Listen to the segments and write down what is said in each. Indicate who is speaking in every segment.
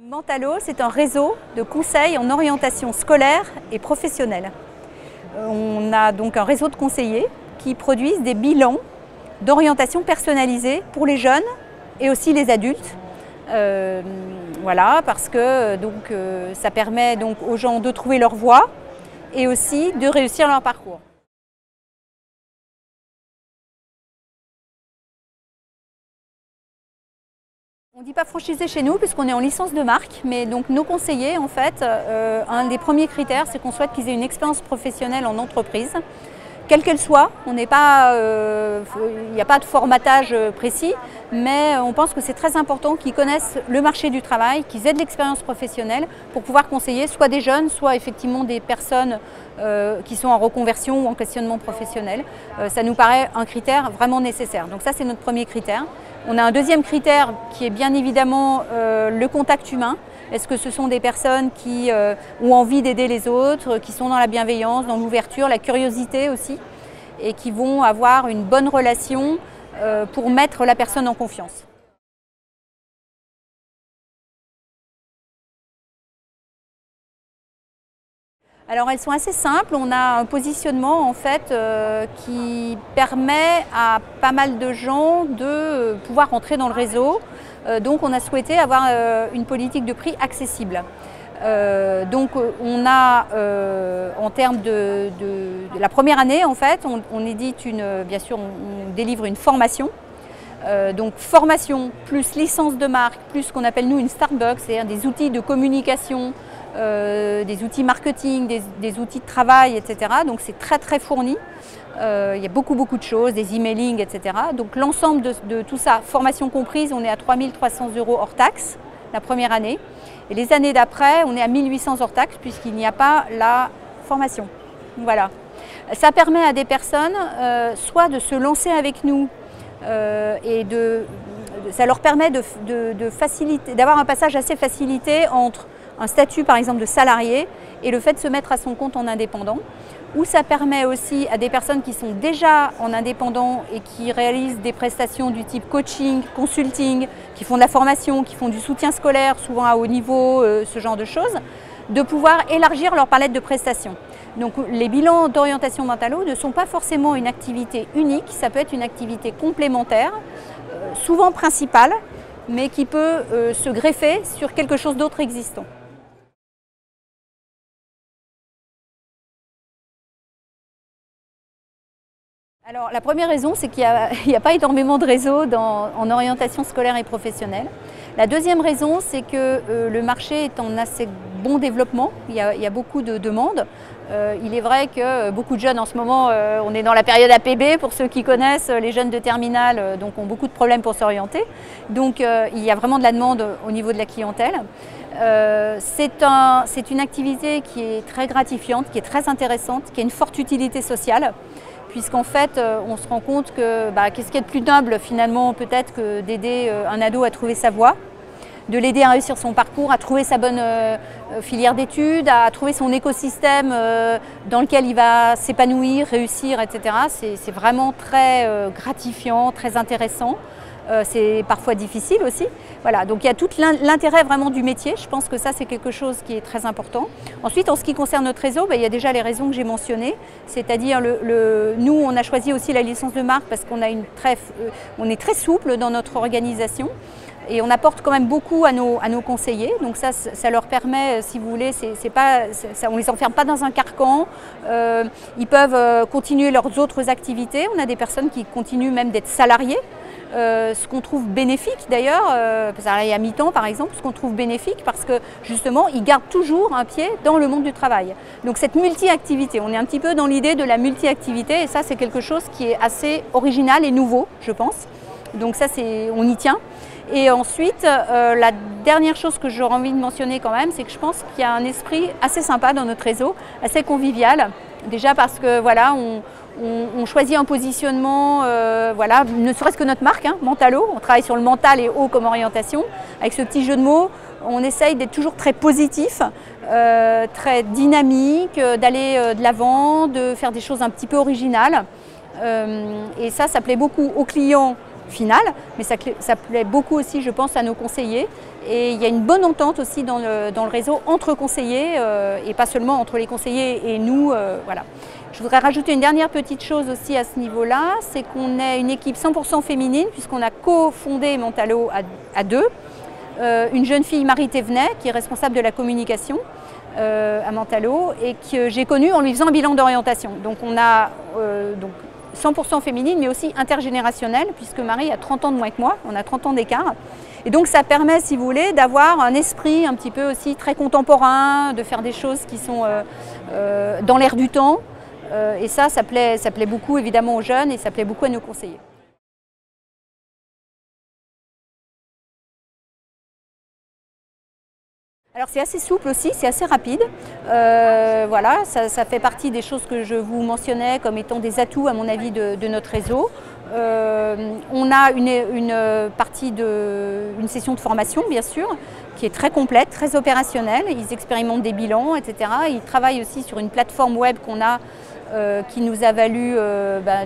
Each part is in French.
Speaker 1: Mentalo, c'est un réseau de conseils en orientation scolaire et professionnelle. On a donc un réseau de conseillers qui produisent des bilans d'orientation personnalisée pour les jeunes et aussi les adultes. Voilà, parce que ça permet donc aux gens de trouver leur voie et aussi de réussir leur parcours. On ne dit pas franchisé chez nous puisqu'on est en licence de marque, mais donc nos conseillers, en fait, un des premiers critères, c'est qu'on souhaite qu'ils aient une expérience professionnelle en entreprise, quelle qu'elle soit. Il n'y a pas de formatage précis, mais on pense que c'est très important qu'ils connaissent le marché du travail, qu'ils aient de l'expérience professionnelle pour pouvoir conseiller soit des jeunes, soit effectivement des personnes qui sont en reconversion ou en questionnement professionnel. Ça nous paraît un critère vraiment nécessaire. Donc ça, c'est notre premier critère. On a un deuxième critère qui est bien évidemment le contact humain. Est-ce que ce sont des personnes qui ont envie d'aider les autres, qui sont dans la bienveillance, dans l'ouverture, la curiosité aussi, et qui vont avoir une bonne relation pour mettre la personne en confiance. Alors elles sont assez simples, on a un positionnement en fait qui permet à pas mal de gens de pouvoir rentrer dans le réseau. Donc on a souhaité avoir une politique de prix accessible. Donc on a en termes de la première année en fait, on édite bien sûr on délivre une formation. Donc formation plus licence de marque, plus ce qu'on appelle nous une Startbox, c'est-à-dire des outils de communication, des outils marketing, des outils de travail, etc. Donc c'est très fourni. Il y a beaucoup de choses, des emailing, etc. Donc l'ensemble de tout ça, formation comprise, on est à 3 300 € hors taxe la première année. Et les années d'après, on est à 1 800 hors taxe puisqu'il n'y a pas la formation. Voilà. Ça permet à des personnes soit de se lancer avec nous et ça leur permet d'avoir un passage assez facilité entre un statut par exemple de salarié et le fait de se mettre à son compte en indépendant, ou ça permet aussi à des personnes qui sont déjà en indépendant et qui réalisent des prestations du type coaching, consulting, qui font de la formation, qui font du soutien scolaire, souvent à haut niveau, ce genre de choses, de pouvoir élargir leur palette de prestations. Donc les bilans d'orientation Mentalo ne sont pas forcément une activité unique, ça peut être une activité complémentaire, souvent principale, mais qui peut se greffer sur quelque chose d'autre existant. Alors la première raison, c'est qu'il n'y a pas énormément de réseaux en orientation scolaire et professionnelle. La deuxième raison, c'est que le marché est en assez bon développement, il y a beaucoup de demandes. Il est vrai que beaucoup de jeunes en ce moment, on est dans la période APB, pour ceux qui connaissent, les jeunes de terminale donc ont beaucoup de problèmes pour s'orienter. Donc il y a vraiment de la demande au niveau de la clientèle. C'est une activité qui est très gratifiante, qui est très intéressante, qui a une forte utilité sociale. Puisqu'en fait, on se rend compte que qu'est-ce qu'il y a de plus noble finalement peut-être que d'aider un ado à trouver sa voie, de l'aider à réussir son parcours, à trouver sa bonne filière d'études, à trouver son écosystème dans lequel il va s'épanouir, réussir, etc. C'est vraiment très gratifiant, très intéressant. C'est parfois difficile aussi. Voilà, donc il y a tout l'intérêt vraiment du métier. Je pense que ça, c'est quelque chose qui est très important. Ensuite, en ce qui concerne notre réseau, il y a déjà les raisons que j'ai mentionnées. C'est-à-dire, nous, on a choisi aussi la licence de marque parce qu'on on est très souple dans notre organisation. Et on apporte quand même beaucoup à nos conseillers, donc ça leur permet, si vous voulez, on ne les enferme pas dans un carcan, ils peuvent continuer leurs autres activités. On a des personnes qui continuent même d'être salariées, ce qu'on trouve bénéfique d'ailleurs, salariés à mi-temps par exemple, ce qu'on trouve bénéfique parce que justement ils gardent toujours un pied dans le monde du travail. Donc cette multi-activité, on est un petit peu dans l'idée de la multi-activité et ça c'est quelque chose qui est assez original et nouveau, je pense. Donc ça on y tient. Et ensuite, la dernière chose que j'aurais envie de mentionner quand même, c'est que je pense qu'il y a un esprit assez sympa dans notre réseau, assez convivial. Déjà parce que voilà, on choisit un positionnement, voilà, ne serait-ce que notre marque, Mentalo, on travaille sur le mental et haut comme orientation. Avec ce petit jeu de mots, on essaye d'être toujours très positif, très dynamique, d'aller de l'avant, de faire des choses un petit peu originales. Et ça plaît beaucoup aux clients final, mais ça plaît beaucoup aussi, je pense, à nos conseillers. Et il y a une bonne entente aussi dans le réseau entre conseillers et pas seulement entre les conseillers et nous. Voilà. Je voudrais rajouter une dernière petite chose aussi à ce niveau-là, c'est qu'on est une équipe 100% féminine puisqu'on a cofondé Mentalo à deux. Une jeune fille, Marie Thévenet, qui est responsable de la communication à Mentalo et que j'ai connue en lui faisant un bilan d'orientation. Donc on a 100% féminine mais aussi intergénérationnelle puisque Marie a 30 ans de moins que moi, on a 30 ans d'écart. Et donc ça permet, si vous voulez, d'avoir un esprit un petit peu aussi très contemporain, de faire des choses qui sont dans l'air du temps. Et ça plaît beaucoup évidemment aux jeunes et ça plaît beaucoup à nos conseillers. Alors c'est assez souple aussi, c'est assez rapide. Voilà, ça fait partie des choses que je vous mentionnais comme étant des atouts à mon avis de notre réseau. On a une session de formation bien sûr, qui est très complète, très opérationnelle. Ils expérimentent des bilans, etc. Ils travaillent aussi sur une plateforme web qu'on a qui nous a valu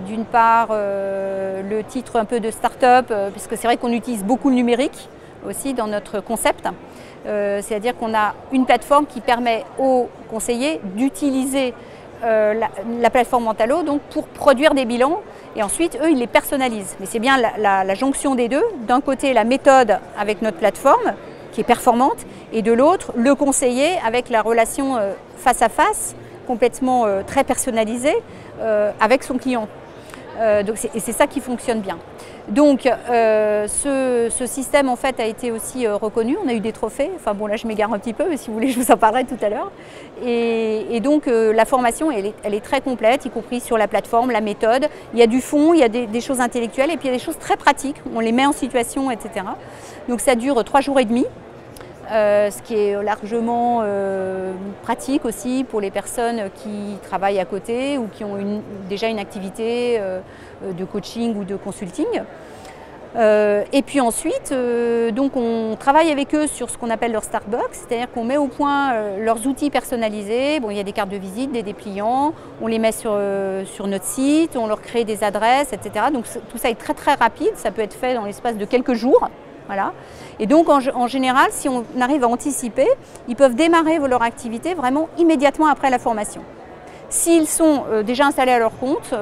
Speaker 1: d'une part le titre un peu de start-up, puisque c'est vrai qu'on utilise beaucoup le numérique aussi dans notre concept. C'est-à-dire qu'on a une plateforme qui permet aux conseillers d'utiliser la plateforme Mentalo donc, pour produire des bilans et ensuite eux ils les personnalisent. Mais c'est bien la jonction des deux, d'un côté la méthode avec notre plateforme qui est performante et de l'autre le conseiller avec la relation face à face complètement très personnalisée avec son client. Et c'est ça qui fonctionne bien. Donc ce système en fait a été aussi reconnu, on a eu des trophées, enfin bon là je m'égare un petit peu mais si vous voulez je vous en parlerai tout à l'heure. Et donc la formation elle est très complète, y compris sur la plateforme, la méthode, il y a du fond, il y a des choses intellectuelles et puis il y a des choses très pratiques, on les met en situation etc. Donc ça dure 3 jours et demi. Ce qui est largement pratique aussi pour les personnes qui travaillent à côté ou qui ont déjà une activité de coaching ou de consulting. Et puis ensuite, donc on travaille avec eux sur ce qu'on appelle leur Startbox, c'est-à-dire qu'on met au point leurs outils personnalisés. Bon, il y a des cartes de visite, des dépliants, on les met sur notre site, on leur crée des adresses, etc. Donc tout ça est très très rapide, ça peut être fait dans l'espace de quelques jours. Voilà. Et donc en général, si on arrive à anticiper, ils peuvent démarrer leur activité vraiment immédiatement après la formation. S'ils sont déjà installés à leur compte,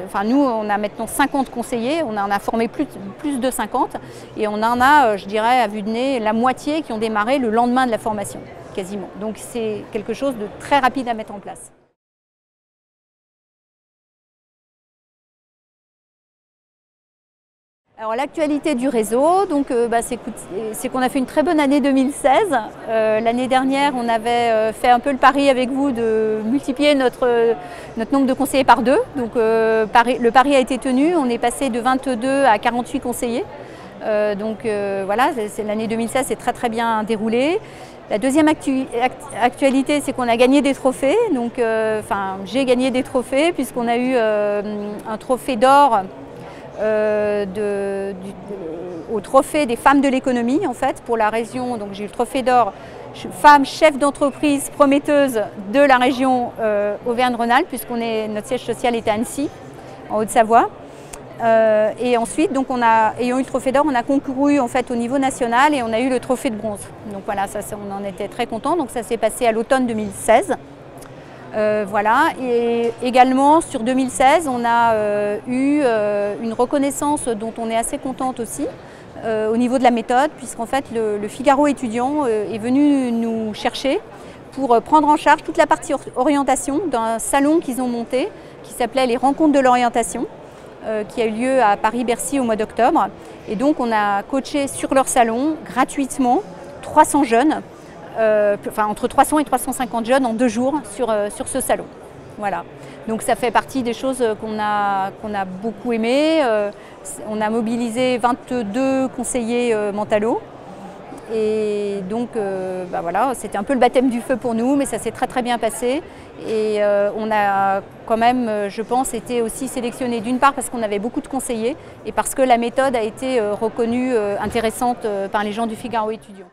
Speaker 1: enfin nous on a maintenant 50 conseillers, on en a formé plus de 50 et on en a, je dirais, à vue de nez, la moitié qui ont démarré le lendemain de la formation, quasiment. Donc c'est quelque chose de très rapide à mettre en place. Alors l'actualité du réseau, c'est qu'on a fait une très bonne année 2016. L'année dernière, on avait fait un peu le pari avec vous de multiplier notre nombre de conseillers par 2. Donc le pari a été tenu, on est passé de 22 à 48 conseillers. Voilà, l'année 2016 s'est très très bien déroulée. La deuxième actualité, c'est qu'on a gagné des trophées. Donc, j'ai gagné des trophées puisqu'on a eu un trophée d'or au trophée des femmes de l'économie en fait pour la région. Donc j'ai eu le trophée d'or femme chef d'entreprise prometteuse de la région Auvergne-Rhône-Alpes puisqu'on notre siège social est à Annecy en Haute-Savoie. Et ensuite, donc ayant eu le trophée d'or, on a concouru en fait au niveau national et on a eu le trophée de bronze. Donc voilà, on en était très contents. Donc ça s'est passé à l'automne 2016. Voilà, et également sur 2016, on a eu une reconnaissance dont on est assez contente aussi au niveau de la méthode, puisqu'en fait le Figaro étudiant est venu nous chercher pour prendre en charge toute la partie orientation d'un salon qu'ils ont monté qui s'appelait les Rencontres de l'orientation, qui a eu lieu à Paris-Bercy au mois d'octobre. Et donc on a coaché sur leur salon gratuitement 300 jeunes. Entre 300 et 350 jeunes en 2 jours sur ce salon. Voilà. Donc ça fait partie des choses qu'on a beaucoup aimées. On a mobilisé 22 conseillers Mentalo. Et donc voilà, c'était un peu le baptême du feu pour nous, mais ça s'est très très bien passé. Et on a quand même, je pense, été aussi sélectionnés d'une part parce qu'on avait beaucoup de conseillers et parce que la méthode a été reconnue intéressante par les gens du Figaro étudiant.